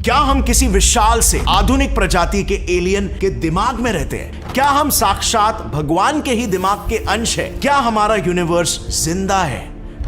क्या हम किसी विशाल से आधुनिक प्रजाति के एलियन के दिमाग में रहते हैं? क्या हम साक्षात भगवान के ही दिमाग के अंश है? क्या हमारा यूनिवर्स जिंदा है?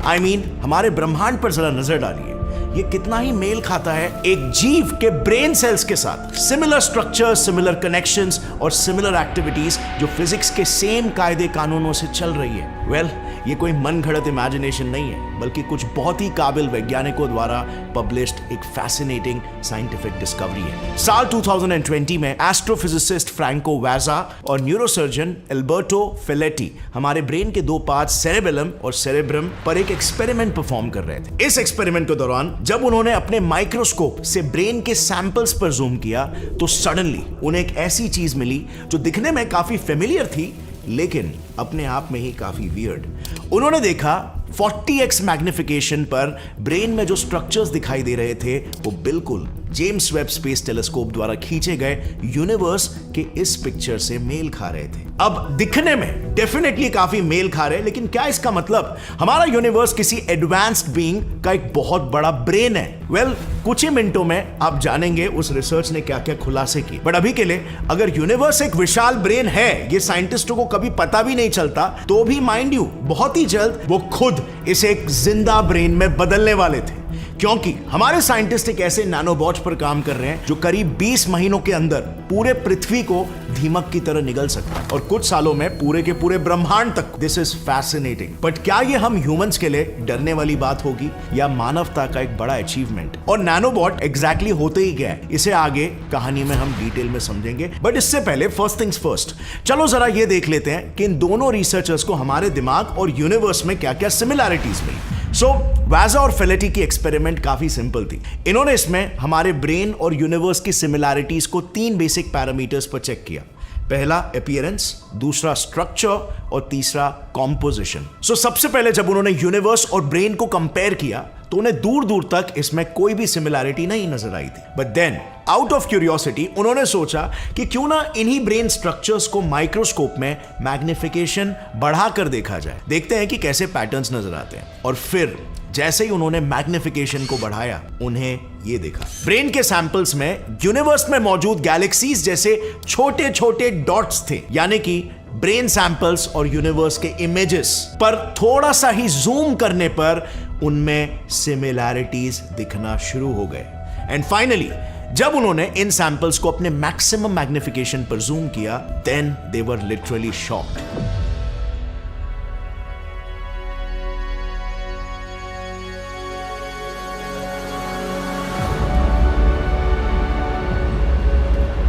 I mean, हमारे ब्रह्मांड पर जरा नजर डालिए, ये कितना ही मेल खाता है एक जीव के ब्रेन सेल्स के साथ। सिमिलर स्ट्रक्चर्स, सिमिलर कनेक्शंस और सिमिलर एक्टिविटीज जो फिजिक्स के सेम कायदे कानूनों से चल रही है। वेल, ये कोई मन घड़त इमेजिनेशन नहीं है, बल्कि कुछ बहुत ही काबिल वैज्ञानिकों द्वारा पब्लिश्ड एक फैसिनेटिंग साइंटिफिक डिस्कवरी है। साल 2020 में एस्ट्रोफिजिसिस्ट फ्रैंको वाजा और न्यूरोसर्जन एल्बर्टो फेलेटी हमारे ब्रेन के दो पार्ट सेरेबेलम और सेरेब्रम पर एक एक्सपेरिमेंट परफॉर्म कर रहे थे। इस एक्सपेरिमेंट के दौरान जब उन्होंने अपने माइक्रोस्कोप से ब्रेन के सैंपल्स पर जूम किया तो सडनली उन्हें एक ऐसी चीज मिली जो दिखने में काफी फेमिलियर थी, लेकिन अपने आप में ही काफी वियर्ड। उन्होंने देखा 40x मैग्निफिकेशन पर ब्रेन में जो स्ट्रक्चर्स दिखाई दे रहे थे वो बिल्कुल जेम्स वेब स्पेस टेलीस्कोप द्वारा खींचे गए यूनिवर्स के इस पिक्चर से मेल खा रहे थे। अब दिखने में डेफिनेटली काफी मेल खा रहे, लेकिन क्या इसका मतलब हमारा यूनिवर्स किसी एडवांस्ड बीइंग का एक बहुत बड़ा ब्रेन है? वेल, कुछ ही मिनटों में आप जानेंगे उस रिसर्च ने क्या क्या खुलासे किए। बट अभी के लिए, अगर यूनिवर्स एक विशाल ब्रेन है, ये साइंटिस्टों को कभी पता भी नहीं चलता, तो भी माइंड यू बहुत ही जल्द वो खुद इसे एक जिंदा ब्रेन में बदलने वाले थे, क्योंकि हमारे साइंटिस्ट एक ऐसे नैनोबॉट पर काम कर रहे हैं जो करीब 20 महीनों के अंदर पूरे पृथ्वी को दीमक की तरह निगल सकता है और कुछ सालों में पूरे के पूरे ब्रह्मांड तक। This is fascinating. बट क्या ये हम ह्यूमंस के लिए डरने वाली बात होगी या मानवता का एक बड़ा अचीवमेंट? और नैनोबॉट एग्जैक्टली होते ही क्या है, इसे आगे कहानी में हम डिटेल में समझेंगे। बट इससे पहले फर्स्ट थिंग्स फर्स्ट, चलो जरा ये देख लेते हैं कि इन दोनों रिसर्चर्स को हमारे दिमाग और यूनिवर्स में क्या क्या सिमिलैरिटीज मिली। वाजा और फेलेटी की एक्सपेरिमेंट काफी सिंपल थी। इन्होंने इसमें हमारे ब्रेन और यूनिवर्स की सिमिलैरिटीज को 3 बेसिक पैरामीटर्स पर चेक किया। पहला अपीयरेंस, दूसरा स्ट्रक्चर और तीसरा कॉम्पोजिशन। सबसे पहले जब उन्होंने यूनिवर्स और ब्रेन को कंपेयर किया तो उन्हें दूर दूर तक इसमें कोई भी सिमिलैरिटी नहीं नजर आई थी। But then out of curiosity उन्होंने सोचा कि क्यों ना इन्हीं ब्रेन स्ट्रक्चर्स को माइक्रोस्कोप में मैग्निफिकेशन बढ़ाकर देखा जाए, देखते हैं कि कैसे पैटर्न्स नजर आते हैं। और फिर जैसे ही उन्होंने मैग्निफिकेशन को बढ़ाया, उन्हें ये देखा ब्रेन के सैंपल्स में यूनिवर्स में मौजूद गैलेक्सीज जैसे छोटे छोटे डॉट्स थे, यानी कि ब्रेन सैंपल्स और यूनिवर्स के इमेजेस पर थोड़ा सा ही जूम करने पर उनमें सिमिलैरिटीज दिखना शुरू हो गए। एंड फाइनली जब उन्होंने इन सैंपल्स को अपने मैक्सिमम मैग्निफिकेशन पर जूम किया, then they were literally shocked.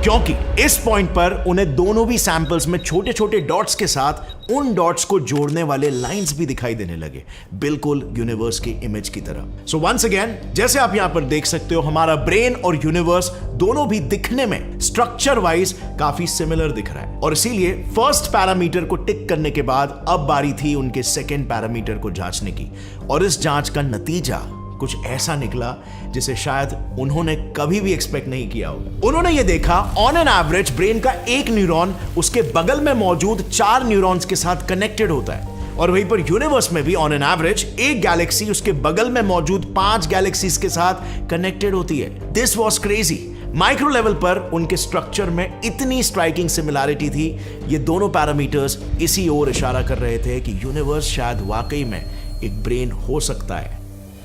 क्योंकि इस पॉइंट पर उन्हें दोनों भी सैंपल्स में छोटे छोटे डॉट्स के साथ उन डॉट्स को जोड़ने वाले लाइंस भी दिखाई देने लगे, बिल्कुल यूनिवर्स की इमेज की तरह। सो वंस अगेन, जैसे आप यहां पर देख सकते हो, हमारा ब्रेन और यूनिवर्स दोनों भी दिखने में स्ट्रक्चर वाइज काफी सिमिलर दिख रहा है। और इसीलिए फर्स्ट पैरामीटर को टिक करने के बाद अब बारी थी उनके सेकेंड पैरामीटर को जांचने की। और इस जांच का नतीजा कुछ ऐसा निकला जिसे शायद उन्होंने कभी भी एक्सपेक्ट नहीं किया होगा। उन्होंने ये देखा, ऑन एन एवरेज ब्रेन का एक न्यूरॉन उसके बगल में मौजूद 4 न्यूरॉन्स के साथ कनेक्टेड होता है, और वहीं पर यूनिवर्स में भी ऑन एन एवरेज एक गैलेक्सी उसके बगल में मौजूद 5 गैलेक्सीज के साथ कनेक्टेड होती है। This was crazy. Micro level पर उनके स्ट्रक्चर में इतनी स्ट्राइकिंग सिमिलैरिटी थी, ये दोनों पैरामीटर्स इसी ओर इशारा कर रहे थे कि यूनिवर्स शायद वाकई में एक ब्रेन हो सकता है।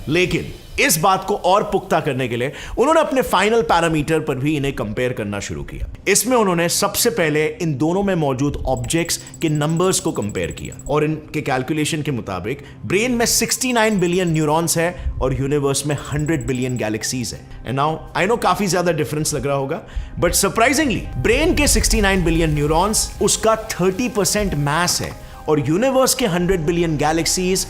लेकिन इस बात को और पुख्ता करने के लिए उन्होंने अपने फाइनल पैरामीटर पर भी इन्हें कंपेयर करना शुरू किया। इसमें उन्होंने सबसे पहले इन दोनों में मौजूद ऑब्जेक्ट्स के नंबर्स को कंपेयर किया, और इनके कैलकुलेशन के मुताबिक ब्रेन में 69 बिलियन न्यूरॉन्स है और यूनिवर्स में 100 बिलियन गैलेक्सीज है। एंड नाउ आई नो काफी ज्यादा डिफरेंस लग रहा होगा, बट सरप्राइजिंगली ब्रेन के 69 बिलियन न्यूरॉन्स उसका 30% मास है, और यूनिवर्स के 100 billion galaxies,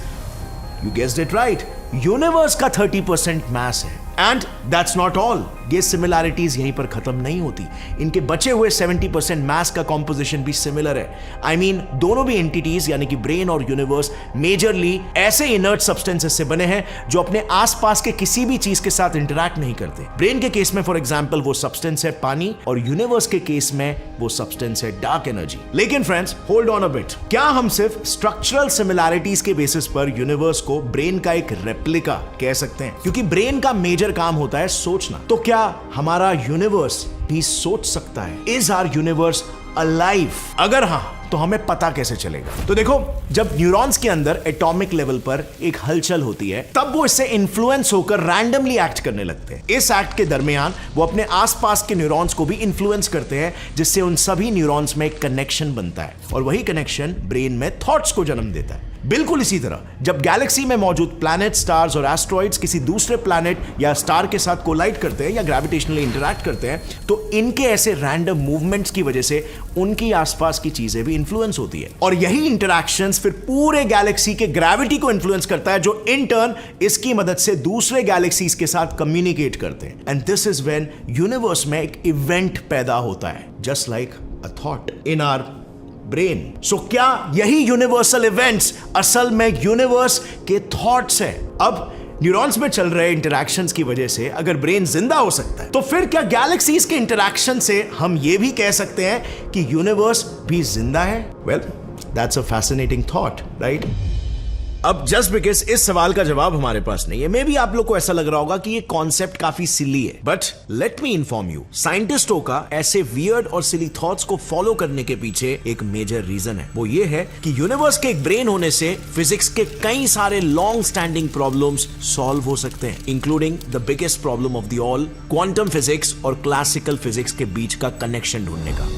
you guessed it right, universe का 30% मास है। एंड दैट्स नॉट ऑल, ये सिमिलैरिटीज यहीं पर खत्म नहीं होती। इनके बचे हुए 70% मास का कॉम्पोजिशन भी सिमिलर है। आई मीन दोनों भी एंटिटीज यानी कि ब्रेन और यूनिवर्स मेजरली ऐसे इनर्ट सब्सटेंसेस से बने हैं जो अपने आसपास के किसी भी चीज के साथ इंटरैक्ट नहीं करते। ब्रेन के केस में फॉर एग्जांपल वो सब्सटेंस है पानी, और यूनिवर्स के केस में वो सब्सटेंस है डार्क एनर्जी। लेकिन friends, hold on a bit, क्या हम सिर्फ स्ट्रक्चरल सिमिलैरिटीज के बेसिस पर यूनिवर्स को ब्रेन का एक रेप्लिका कह सकते हैं? क्योंकि ब्रेन का मेजर मेजर काम होता है सोचना। तो क्या हमारा यूनिवर्स भी सोच सकता है? Is our universe alive? अगर हाँ, तो हमें पता कैसे चलेगा? तो देखो, जब न्यूरॉन्स के अंदर एटॉमिक लेवल पर एक हलचल होती है, तब वो इससे इन्फ्लुएंस होकर रैंडमली एक्ट करने लगते हैं। इस एक्ट के दरमियान वो अपने आसपास के न्यूरॉन्स को भी इन्फ्लुएंस करते हैं, जिससे उन सभी न्यूरॉन्स में एक कनेक्शन बनता है और वही कनेक्शन ब्रेन में थॉट्स को जन्म देता है। बिल्कुल इसी तरह जब गैलेक्सी में मौजूद प्लैनेट, स्टार्स और एस्ट्रॉइड्स किसी दूसरे प्लैनेट या स्टार के साथ कोलाइड करते हैं या ग्रेविटेशनली इंटरैक्ट करते हैं, तो इनके ऐसे रैंडम मूवमेंट्स की वजह से उनकी आसपास की चीजें भी इन्फ्लुएंस होती है और यही इंटरैक्शंस फिर पूरे गैलेक्सी के ग्रेविटी को इन्फ्लुएंस करता है, जो इन टर्न इसकी मदद से दूसरे गैलेक्सीज के साथ कम्युनिकेट करते हैं। And this is when universe में एक इवेंट पैदा होता है, just like a thought in our brain. So क्या यही यूनिवर्सल इवेंट्स असल में यूनिवर्स के थॉट्स हैं? अब न्यूरॉन्स में चल रहे इंटरैक्शंस की वजह से अगर ब्रेन जिंदा हो सकता है, तो फिर क्या गैलेक्सीज के इंटरैक्शन से हम ये भी कह सकते हैं कि यूनिवर्स भी जिंदा है? Well, that's a fascinating thought, right? अब जस्ट बिकॉज इस सवाल का जवाब हमारे पास नहीं है, मे बी आप लोग को ऐसा लग रहा होगा कि ये कॉन्सेप्ट काफी सिली है, but let me inform you, साइंटिस्टों का ऐसे वियर्ड और सिली थॉट्स को फॉलो करने के पीछे एक मेजर रीजन है। वो ये है कि यूनिवर्स के एक ब्रेन होने से फिजिक्स के कई सारे लॉन्ग स्टैंडिंग प्रॉब्लम्स सॉल्व हो सकते हैं, including the biggest problem of the all, quantum physics और क्लासिकल फिजिक्स के बीच का कनेक्शन ढूंढने का।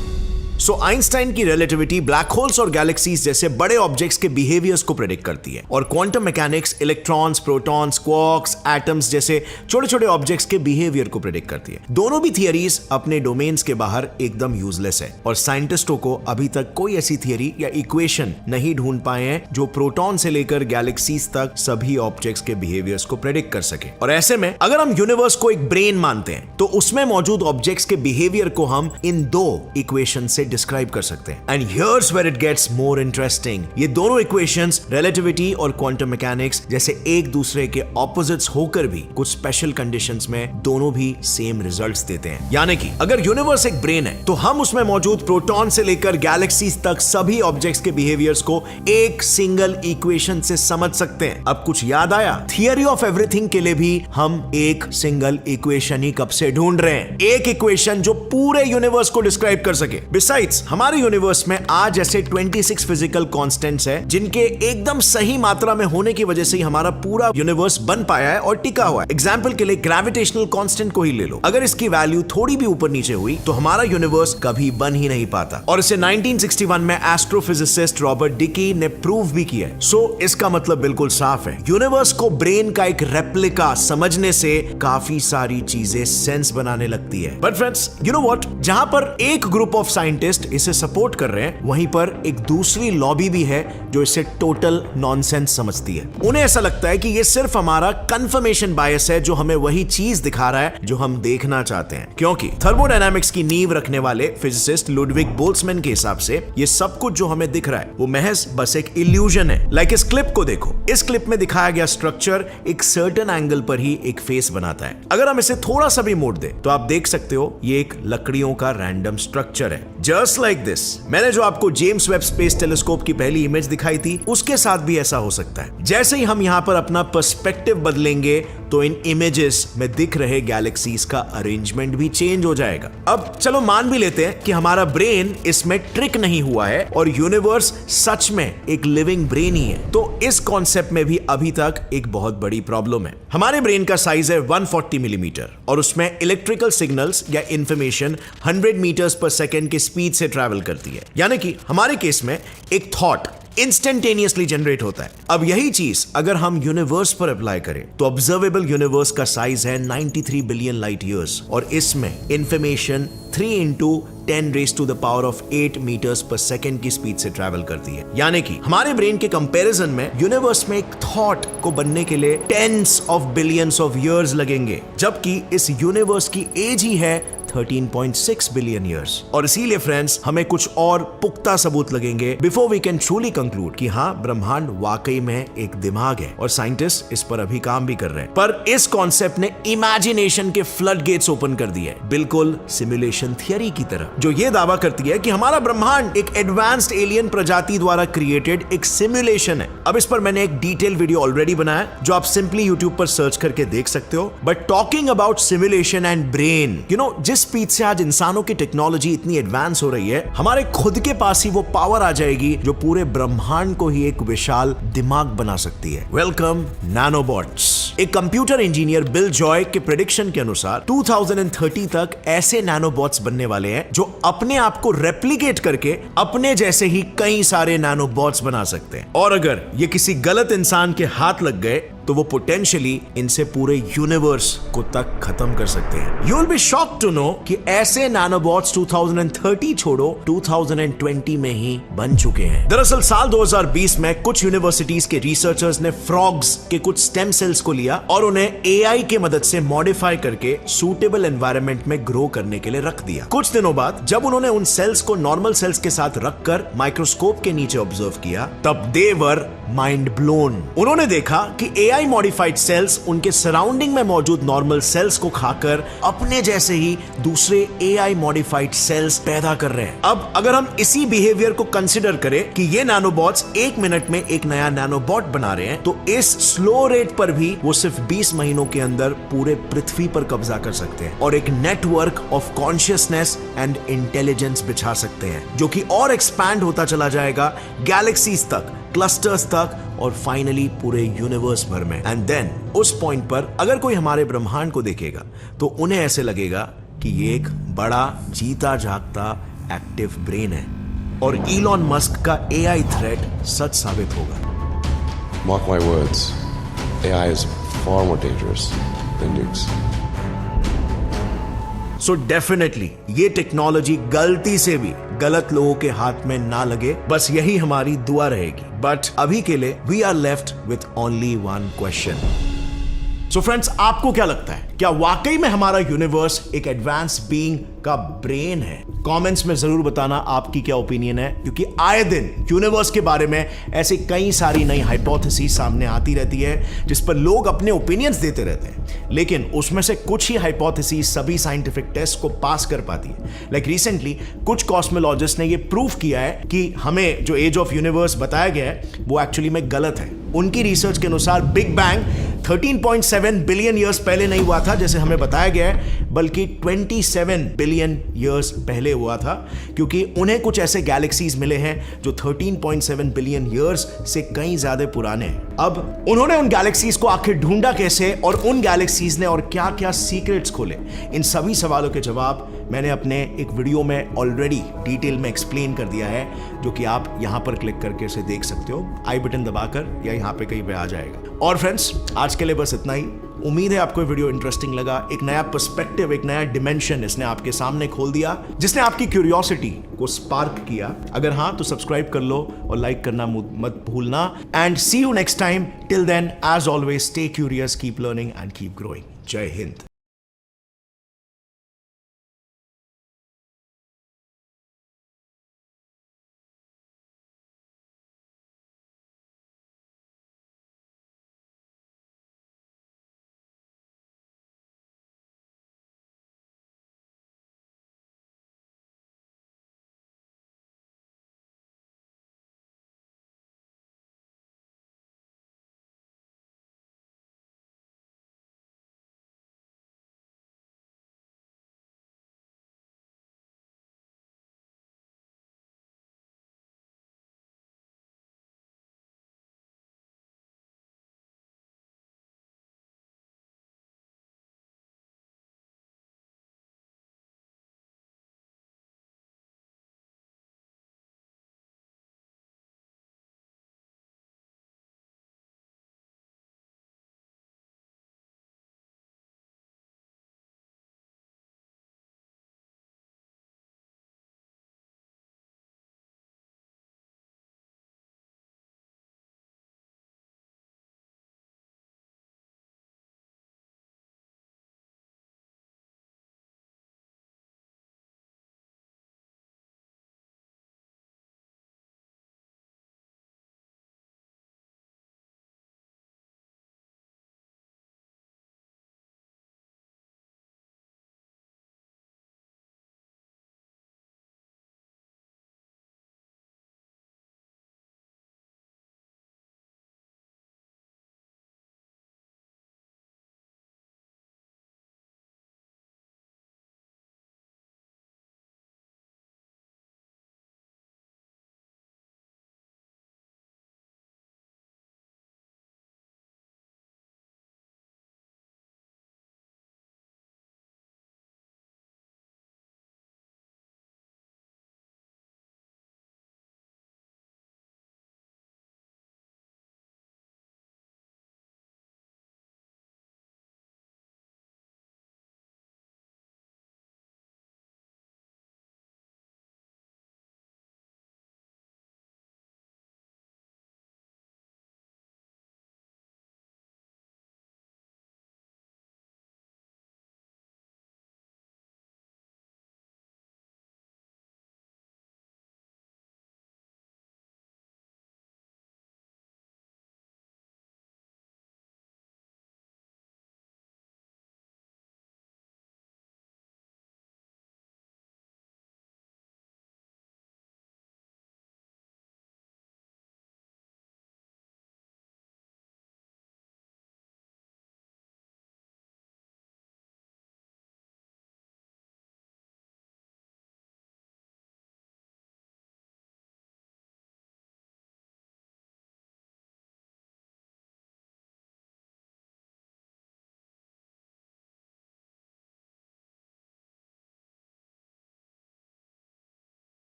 सो आइंस्टाइन की रिलेटिविटी ब्लैक होल्स और गैलेक्सीज जैसे बड़े ऑब्जेक्ट्स के बिहेवियर्स को प्रेडिक्ट करती है और quantum mechanics electrons, protons, quarks, atoms जैसे छोटे छोटे ऑब्जेक्ट्स के बिहेवियर को प्रेडिक्ट करती है। दोनों भी थियरीज अपने डोमेन्स के बाहर एकदम यूजलेस है और साइंटिस्टों को अभी तक कोई ऐसी थियरी या इक्वेशन नहीं ढूंढ पाए हैं जो प्रोटॉन से लेकर गैलेक्सीज तक सभी ऑब्जेक्ट्स के बिहेवियर्स को प्रेडिक्ट कर सके। और ऐसे में अगर हम यूनिवर्स को एक ब्रेन मानते हैं, तो उसमें मौजूद ऑब्जेक्ट्स के बिहेवियर को हम इन दो इक्वेशन से डिस्क्राइब कर सकते हैं। And here's where it gets more interesting. ये दोनों इक्वेशंस रिलेटिविटी और क्वांटम मैकेनिक्स जैसे एक दूसरे के ऑपोजिट्स होकर भी कुछ स्पेशल कंडीशंस में दोनों भी सेम रिजल्ट्स देते हैं। यानी कि अगर यूनिवर्स एक ब्रेन है, तो हम उसमें मौजूद प्रोटॉन से लेकर गैलेक्सीज तक सभी ऑब्जेक्ट्स के बिहेवियर्स को एक सिंगल इक्वेशन से समझ सकते हैं। अब कुछ याद आया? थियरी ऑफ एवरीथिंग के लिए भी हम एक सिंगल इक्वेशन ही कब से ढूंढ रहे हैं, एक इक्वेशन जो पूरे यूनिवर्स को डिस्क्राइब कर सके। बिसाइड्स हमारे यूनिवर्स में आज ऐसे 26 फिजिकल कांस्टेंट्स हैं, जिनके एकदम सही मात्रा में होने की वजह से ही हमारा पूरा यूनिवर्स बन पाया है और टिका हुआ है। एग्जांपल के लिए ग्रेविटेशनल कांस्टेंट को ही ले लो, अगर इसकी वैल्यू थोड़ी भी ऊपर नीचे हुई तो हमारा यूनिवर्स कभी बन ही नहीं पाता। और इसे 1961 में एस्ट्रोफिजिसिस्ट रॉबर्ट डिकी ने प्रूव भी किया है। सो इसका मतलब बिल्कुल साफ है, यूनिवर्स को ब्रेन का एक रेप्लिका समझने से काफी सारी चीजें सेंस बनाने लगती है। But friends, you know what, जहां पर एक ग्रुप ऑफ साइंटिस्ट इसे सपोर्ट कर रहे हैं, वहीं पर एक दूसरी लॉबी भी है जो इसे टोटल नॉनसेंस समझती है। उन्हें ऐसा लगता है कि ये सिर्फ हमारा कंफर्मेशन बायस है जो हमें वही चीज दिखा रहा है जो हम देखना चाहते हैं। क्योंकि थर्मोडायनामिक्स की नींव रखने वाले फिजिसिस्ट लुडविग बोल्ट्जमैन के हिसाब से ये सब कुछ जो हमें दिख रहा है वो महज बस एक इल्यूजन है। लाइक इस क्लिप को देखो, इस क्लिप में दिखाया गया स्ट्रक्चर एक सर्टेन एंगल पर ही एक फेस बनाता है। अगर हम इसे थोड़ा सा भी मोड़ दे तो आप देख सकते हो ये एक लकड़ियों का रैंडम स्ट्रक्चर है। जस्ट लाइक दिस, मैंने जो आपको जेम्स वेब स्पेस टेलीस्कोप की पहली इमेज दिखाई थी, उसके साथ भी ऐसा हो सकता है। जैसे ही हम यहां पर अपना पर्सपेक्टिव बदलेंगे तो इन इमेजेस में दिख रहे गैलेक्सीज का अरेंजमेंट भी चेंज हो जाएगा। अब चलो मान भी लेते हैं कि हमारा ब्रेन इसमें ट्रिक नहीं हुआ है और यूनिवर्स सच में एक लिविंग ब्रेन ही है, तो इस कॉन्सेप्ट में भी अभी तक एक बहुत बड़ी प्रॉब्लम है। हमारे ब्रेन का साइज है 140 मिलीमीटर और उसमें इलेक्ट्रिकल सिग्नल्स या इंफॉर्मेशन 100 मीटर्स पर सेकेंड की स्पीड से ट्रैवल करती है। यानी कि हमारे केस में एक थॉट इंस्टेंटेनियसली जनरेट होता है। अब यही चीज अगर हम यूनिवर्स पर अप्लाई करें तो ऑब्जर्वेबल यूनिवर्स का साइज है 93 बिलियन लाइट ईयर्स और इसमें इंफॉर्मेशन 3 × 10⁻⁸ मीटर्स पर सेकेंड की स्पीड से ट्रैवल करती है। यानी कि हमारे ब्रेन के कंपैरिजन में यूनिवर्स में एक थॉट को बनने के लिए tens of billions of years लगेंगे, जबकि इस यूनिवर्स की एज ही है 13.6 बिलियन ईयर्स। और इसीलिए फ्रेंड्स, हमें कुछ और पुख्ता सबूत लगेंगे before we can truly conclude कि हाँ, ब्रह्मांड वाकई में एक दिमाग है और साइंटिस्ट इस पर अभी काम भी कर रहे हैं। पर इस कॉन्सेप्ट ने इमेजिनेशन के फ्लड गेट्स ओपन कर दिए, बिल्कुल सिमुलेशन थियरी की तरह। जो ये दावा करती है कि हमारा ब्रह्मांड एक एडवांस्ड एलियन प्रजाति द्वारा क्रिएटेड एक सिमुलेशन है। अब इस पर मैंने एक डिटेल वीडियो ऑलरेडी बनाया है जो आप सिंपली यूट्यूब पर सर्च करके देख सकते हो। But talking about simulation and brain, जिस स्पीड से आज इंसानों की टेक्नोलॉजी इतनी एडवांस हो रही है, हमारे खुद के पास ही वो पावर आ जाएगी जो पूरे ब्रह्मांड को ही एक विशाल दिमाग बना सकती है। Welcome nanobots. एक कंप्यूटर इंजीनियर बिल जॉय के प्रेडिक्शन के अनुसार 2030 तक ऐसे नैनोबॉट्स बनने वाले हैं जो अपने आप को रेप्लिकेट करके अपने जैसे ही कई सारे नैनोबॉट्स बना सकते हैं। और अगर ये किसी गलत इंसान के हाथ लग गए तो वो पोटेंशियली इनसे पूरे यूनिवर्स को तक खत्म कर सकते हैं। You will be shocked to know कि ऐसे नैनोबॉट्स 2030 छोड़ो 2020 में ही बन चुके हैं। दरअसल साल 2020 में कुछ यूनिवर्सिटीज के रिसर्चर्स ने फ्रॉग्स के कुछ स्टेम सेल्स को लिया और उन्हें एआई के मदद से मॉडिफाई करके सूटेबल एनवायरनमेंट में ग्रो करने के लिए रख दिया। कुछ दिनों बाद जब उन्होंने उन सेल्स को नॉर्मल सेल्स के साथ रखकर माइक्रोस्कोप के नीचे ऑब्जर्व किया, तब दे वर माइंड ब्लोन। उन्होंने देखा कि एआई मॉडिफाइड सेल्स उनके सराउंडिंग में मौजूद नॉर्मल सेल्स को खाकर अपने जैसे ही दूसरे एआई मॉडिफाइड सेल्स पैदा कर रहे हैं। अब अगर हम इसी बिहेवियर को कंसिडर करें कि ये नैनोबॉट्स 1 मिनट में एक नया नैनोबॉट बना रहे हैं, तो इस स्लो रेट पर भी वो सिर्फ 20 महीनों के अंदर पूरे पृथ्वी पर कब्जा कर सकते हैं और एक network of consciousness and intelligence बिछा सकते हैं, जो कि और एक्सपैंड होता चला जाएगा गैलेक्सीज तक, क्लस्टर्स तक और फाइनली पूरे यूनिवर्स भर में। एंड देन उस पॉइंट पर अगर कोई हमारे ब्रह्मांड को देखेगा तो उन्हें ऐसे लगेगा कि ये एक बड़ा जीता जागता एक्टिव ब्रेन है और इलॉन मस्क का एआई थ्रेट सच साबित होगा। Mark my words, AI is far more dangerous than nukes. So definitely ये टेक्नोलॉजी गलती से भी गलत लोगों के हाथ में ना लगे, बस यही हमारी दुआ रहेगी। बट अभी के लिए we are left with only one question. So friends, आपको क्या लगता है, क्या वाकई में हमारा यूनिवर्स एक एडवांस बीइंग का ब्रेन है? कमेंट्स में जरूर बताना आपकी क्या ओपिनियन है, क्योंकि आए दिन यूनिवर्स के बारे में ऐसी कई सारी नई हाइपोथेसिस सामने आती रहती है जिस पर लोग अपने ओपिनियंस देते रहते हैं, लेकिन उसमें से कुछ ही हाइपोथेसिस सभी साइंटिफिक टेस्ट को पास कर पाती है। लाइक रिसेंटली कुछ कॉस्मोलॉजिस्ट ने यह प्रूव किया है कि हमें जो एज ऑफ यूनिवर्स बताया गया है वो एक्चुअली में गलत है। उनकी रिसर्च के अनुसार बिग बैंग 13.7 बिलियन ईयर्स पहले नहीं हुआ था जैसे हमें बताया गया है, बल्कि 27 बिलियन ईयर्स पहले हुआ था, क्योंकि उन्हें कुछ ऐसे गैलेक्सीज मिले हैं जो 13.7 बिलियन ईयर्स से कहीं ज्यादा पुराने हैं। अब उन्होंने उन गैलेक्सीज को आखिर ढूंढा कैसे और उन गैलेक्सीज ने और क्या क्या सीक्रेट्स खोले, इन सभी सवालों के जवाब मैंने अपने एक वीडियो में ऑलरेडी डिटेल में एक्सप्लेन कर दिया है, जो कि आप यहां पर क्लिक करके उसे देख सकते हो, आई बटन दबाकर या यहां पे कहीं पे आ जाएगा। और फ्रेंड्स, आज के लिए बस इतना ही। उम्मीद है आपको वीडियो इंटरेस्टिंग लगा। एक नया पर्सपेक्टिव, एक नया डिमेंशन इसने आपके सामने खोल दिया, जिसने आपकी क्यूरियोसिटी को स्पार्क किया। अगर हाँ तो सब्सक्राइब कर लो और लाइक करना मत भूलना। And see you next time. Till then, as always, stay curious, keep learning and keep growing. जय हिंद।